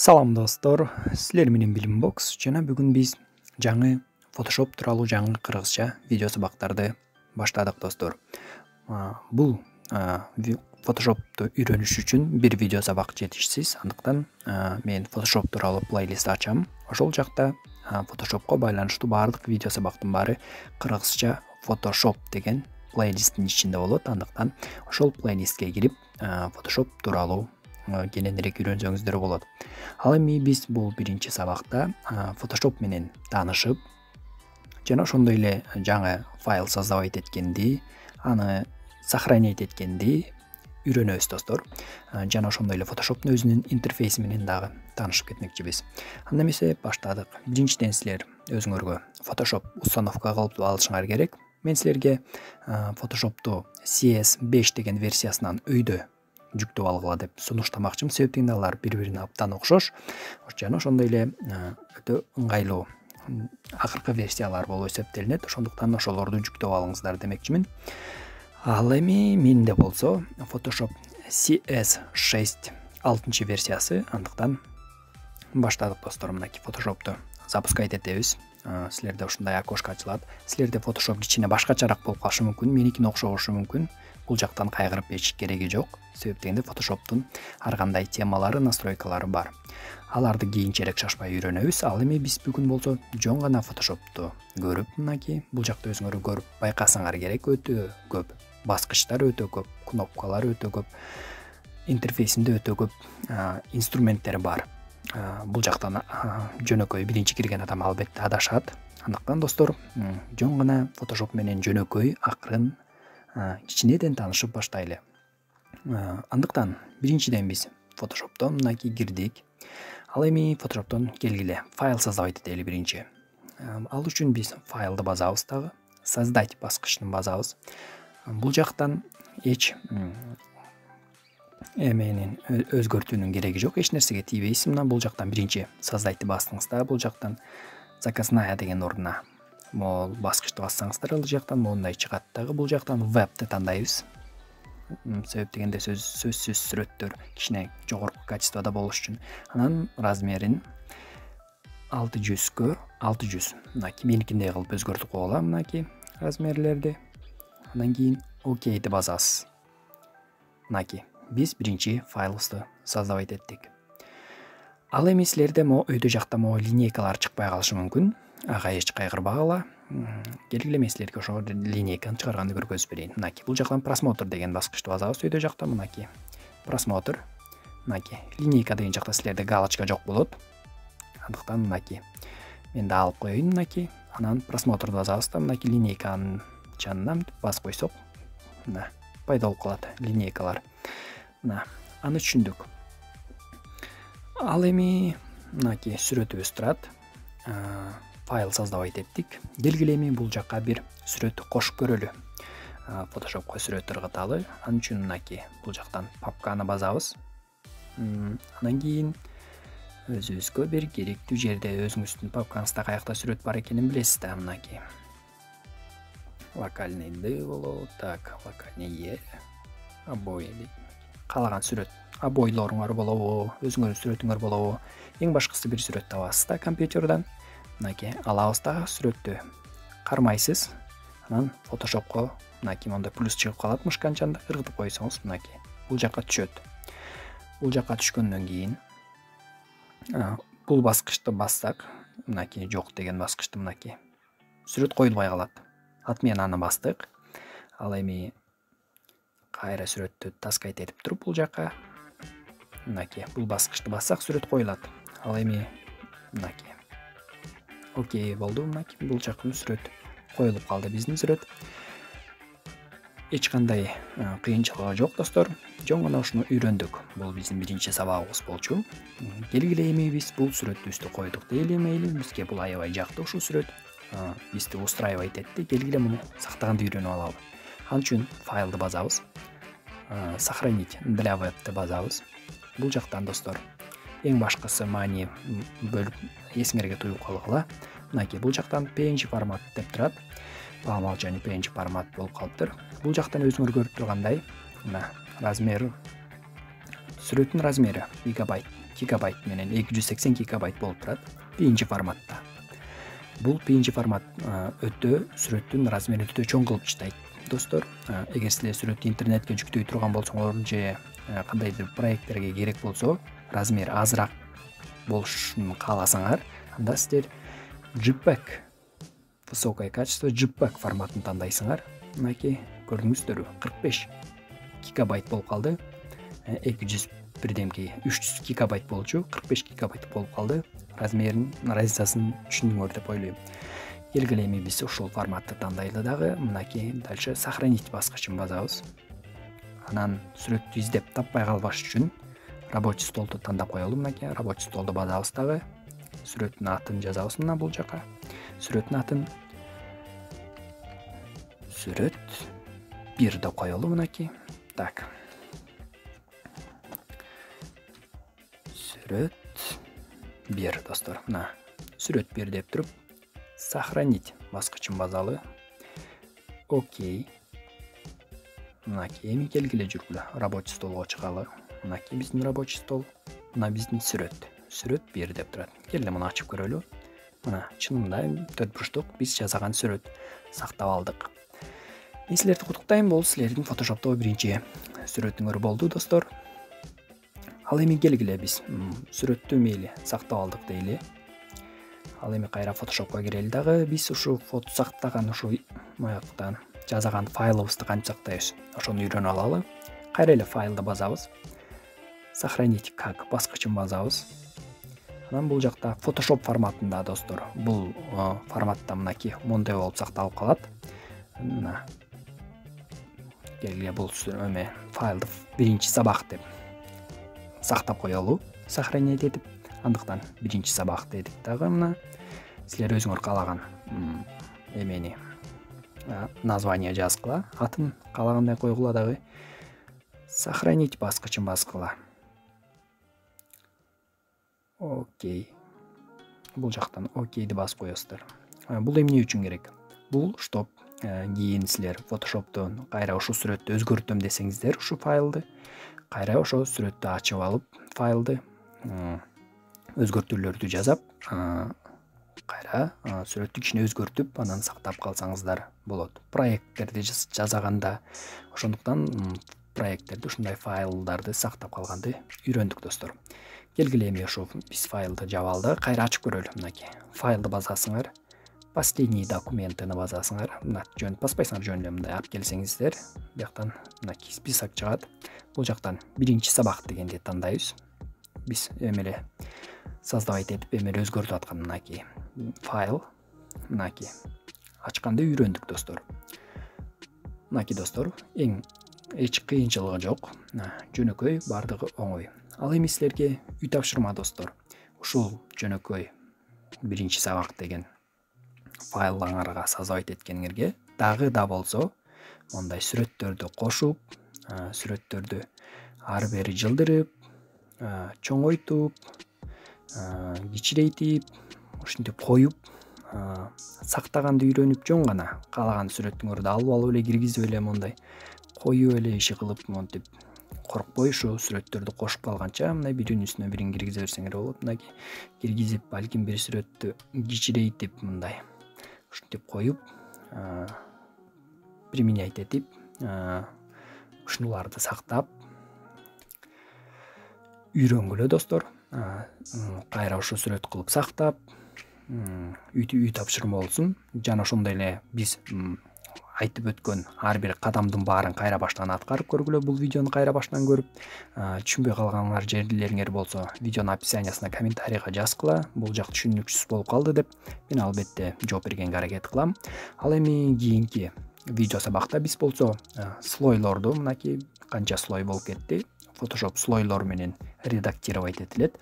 Салам достор, силер менен Билим Бокс жана бүгүн биз жаңы Photoshop тууралуу жаңы кыргызча видео сабактарды баштадык достор. Бул Photoshop'tu үйрөнүш үчүн бир видео сабак жетишсиз. Андыктан мен Photoshop тууралуу плейлист ачам. Ошол жакта Photoshop'ко байланыштуу баардык видео сабактын баары кыргызча Photoshop деген плейлисттин ичинде болот. Андыктан ошол плейлистке кирип Photoshop тууралуу кененирээк үйрөнсөңүздөр болот. Ал эми биз бул биринчи сабакта Photoshop менен таанышып, жана ошондой эле жаңы файл создавать эткенди, аны сохранять эткенди үйрөнөбүз достор. Жана ошондой эле Photoshop'тун өзүнүн интерфейси менен дагы таанышып кетмекчибиз. Анда эмесе баштадык. Биринчиден силер өзүңөргө Photoshop установка кылып алышыңар керек. Мен силерге Photoshop'ту CS5 деген версиясынан өйдө жүктөп алгыла деп сунуштамакчымын. Себеби дегенде алар бири-бирине абдан окшош. Жана ошондой эле өтө ыңгайлуу акыркы версиялар болуп эсептелинет. Ошондуктан ошолорду жүктөп алыңыздар демекчимин. Ал эми менде болсо Photoshop CS6 6 версиясы. Андыктан баштадык достор. Мынакей Photoshop'ту запускать этебиз. Силерде ушундай окошко ачылат. Силерде Photoshop кичине башкачараак болуп калышы мүмкүн, меникине окшошу мүмкүн. Бул жактан кайгырып эч кереги жок. Себеби дегенде Photoshop'тун ар кандай темалары, настройкалары бар. Аларды кийинчерээк шашпай үйрөнөбүз. Ал эми биз бүгүн болсо жөн гана Photoshop'ту көрүп, мынакей бул жакта өзүңөр көрүп байкасаңар керек, өтө көп баскычтар, өтө көп кнопкалар, өтө көп интерфейсинде өтө көп инструменттер бар. Бул жактан жөнөкөй биринчи кирген адам албетте адашат. Андыктан достор, жөн гана Photoshop менен жөнөкөй, акырын, кичинеден таанышып баштайлы. Андыктан биринчиден биз Photoshop'тон мынакей кирдик. Ал эми Photoshop'тон келгиле файл создавать этели биринчи. Ал үчүн биз файлды базабыз дагы, создать баскычын базабыз. Бул жактан эч эменин өзгөртүүнүн кереги жок, эч нерсеге тийбейсиз. Мына бул жактан биринчи создайтты бастыңыздар. Бул жактан заказная деген ордуна могул баскычты бассаңыздар, ал жактан моундай чыгат дагы. Бул жактан вебти тандайбыз. Себеп дегенде сөзсүз сүрөттөр кичине жогорку качествода болуш үчүн. Анан размерин 600гө 600. Мынакей меникиндей кылып өзгөртүп койгула мынакей размерлерди. Андан кийин окейди басасыз. Мынакей биз биринчи файлыбызды создавать эттик. Ал эми силерде өйдө жакта линейкалар чыкпай калышы мүмкүн. Ага эч кайгырбагыла. Келгиле мен силерге ошо линейканы чыгарганды көргөзүп берейин. Мынакей бул жактан просмотр деген баскычты басабыз өйдө жакта. Мынакей просмотр. Мынакей линейка деген жакта силерде галочка жок болот. Андыктан мынакей мен да алып коеюн мынакей. Анан просмотрду басабыз да мынакей линейканын жанынан басып койсок, мына пайда болуп калат линейкалар. Мына аны түшүндүк. Ал эми мынакей сүрөтүбүз турат. Файл создавать эттик. Келгиле эми бул жакка бир сүрөт кошуп көрөлү. Photoshop'ко сүрөт ыргыталы. Ал үчүн мынакей бул жактан папканы базабыз. Андан кийин өзүбүзгө бир керектүү жерде өзүңүздүн папкаңызда каякта сүрөт бар экенин билесиз да, мынакей. Локальный D болобу, так, локальный E, обои. Каалаган сүрөт обойлоруңар болобу, өзүңөрдүн сүрөтүңөр болобу. Эң башкысы бир сүрөт табасыз да компьютерден. Мынакей алабыз да сүрөттү кармайсыз. Анан Photoshop'ко мынакей мондай плюс чыгып калат мышканчанда ыргытып койсоңуз мынакей бул жакка түшөт. Бул жакка түшкөндөн кийин бул баскычты бассак, мынакей жок деген баскычты мынакей сүрөт коюлбай калат. Отменаны бастык. Ал эми кайра сүрөттү таскайт этип туруп бул жакка мынакей бул баскычты бассак сүрөт коюлат. Ал эми мынакей окей болду. Мынакей бул жакка сүрөт коюлуп калды биздин сүрөт. Эч кандай кыйынчылыгы жок достор. Жөн гана ушуну үйрөндүк. Бул биздин биринчи сабагыбыз болчу. Келгиле эми биз бул сүрөтүбүздү койдук дейли мейли. Бизге бул аябай жакты ушул сүрөт. Бизди устраивать этти. Келгиле муну сактаганды үйрөнүп алалы. Ал үчүн файлды базабыз. Сохранить для вебти базабыз. Бул жактан достор эң башкысы мани бөлүп эсиңерге туюп калгыла. Мынакей бул жактан PNG формат деп турат. По умолчанию PNG формат болуп калыптыр. Бул жактан өзүңөр көрүп тургандай, мына размер, сүрөттүн размери гигабайт гигабайт менен 280 гигабайт болуп турат PNG форматта. Бул PNG формат өтө сүрөттүн размерин өтө чоң кылып иштейт достор. Эгер силер сүрөттү интернетке жүктөй турган болсоңор же кандайдыр проекттерге керек болсо, размер азыраак болушун кааласаңар, анда силер JPEG высокое качество JPEG форматын тандайсыңар. Мынакей көрдүңүздөрбү, 45 гигабайт болуп калды. 200 бирдемки 300 гигабайт болчу, 45 гигабайт болуп калды. Разницасын түшүндүңөр деп ойлойм. Келгиле эми биз ушул форматты тандайлы дагы. Мынакей дальше сохранить баскычын басабыз. Анан сүрөттү издеп таппай калбаш үчүн рабочий столду тандап коелу. Мынакей рабочий столду басабыз дагы. Сүрөттүн атын жазабыз мына бул жака. Сүрөттүн атын сүрөт 1 деп коелу мынакей. Так. Сүрөт 1 достор. Мына сүрөт 1 деп туруп сохранить баскычын басалы. Окей. Мынакей эми келгиле жүргүлө. Рабочий столго чыгалы. Мынакей биздин рабочий стол. Мына биздин сүрөт. Сүрөт 1 деп турат. Келгиле муну ачып көрөлү. Мына чынында 4 бурчтук биз жасаган сүрөт сактап алдык. Мен силерди куттуктайм, бул силердин Photoshop'то биринчи сүрөтүңөр болду достор. Ал эми келгиле биз сүрөттү мейли сактап алдык дейли. Ал эми кайра Photoshop'ко кирели дагы. Биз ушу фото сактаган ушу маяктан жазаган файлыбызды кантип сактайбыз, ошону үйрөнүп алалы. Кайра эле файлды басабыз. Сохранить как баскычын басабыз. Анан бул жакта Photoshop форматында достор. Бул форматта мынакей мондай болуп сакталып калат. Мына келгиле бул эме файлды биринчи сабак деп сактап коелу, сохранить этип. Андыктан биринчи сабак дедик дагы. Мына силер өзүңөр каалаган эмени название жазгыла, атын каалагандай койгула дагы. Сохранить баскычын баскыла. Окей. Бул жактан окейди басып коесуздар. Бул эмне үчүн керек? Бул чтоб кийин силер Photoshop'тон кайра ушул сүрөттү өзгөртөм десеңиздер, ушу файлды кайра ошол сүрөттү ачып алып, файлды өзгөртүүлөрдү жасап, кайра сүрөттү кичине өзгөртүп, анан сактап калсаңыздар болот. Проекттерди жасаганда ошондуктан проекттерди ушундай файлдарды сактап калганды үйрөндүк достор. Келгиле эми ошол биз файлды жабалды, кайра ачып көрөлү. Мынакей файлды басасыңар. Последний документыны басасыңар. Мына жөн баспайсыңар, жөн эле мындай алып келсеңиздер, бияктан мынакей список чыгат. Бул жактан биринчи сабак дегенди тандайбыз. Биз эмеле создавать этип эмеле өзгөртүп аткан мынакей файл. Мынакей ачканды үйрөндүк достор. Мынакей достор, эч кыйынчылыгы жок. Жөнөкөй, бардыгы оңой. Ал эми силерге үй тапшырма достор. Ушул жөнөкөй биринчи сабак деген файлыңарга создавать эткениңерге дагы да болсо мондай сүрөттөрдү кошуп, сүрөттөрдү ары бери жылдырып, чоңойтуп, кичирейтип, ушинтип коюп, сактаганды үйрөнүп жөн гана каалаган сүрөтүңөрдү алып эле киргизип эле мондай коюп эле иши кылып монтип коркпой ушу сүрөттөрдү кошуп калганча мындай биринин үстүнө бирин киргизе берсеңер болот. Мынакей киргизип, балким бир сүрөттү кичирейтип мындай ушинтип коюп, применять этип, ушунуларды сактап үйрөнгүлө достор. Кайра ошо сүрөт кылып сактап, үй тапшырма болсун. Жана ошондой эле биз айтып өткөн ар бир кадамдын баарын кайра баштан аткарып көргүлө. Бул видеону кайра баштан көрүп, түшүнбөй калгаңар жерлериңер болсо, видеонун описаниясына комментарийга жазгыла. Бул жак түшүнүксүз болуп калды деп мен албетте жооп бергенге аракет кылам. Ал эми кийинки видео сабакта биз болсо слойлорду, мынакей канча слой болуп кетти. Photoshop слойлор менен редактировать этилет.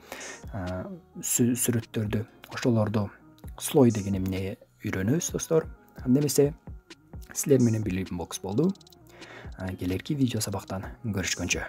Сүрөттөрдү, ошолорду слой деген эмне үйрөнөбүз достор. Анда эмесе силер менен Билим Бокс болду. Келерки видео сабактан көрүшкөнчө.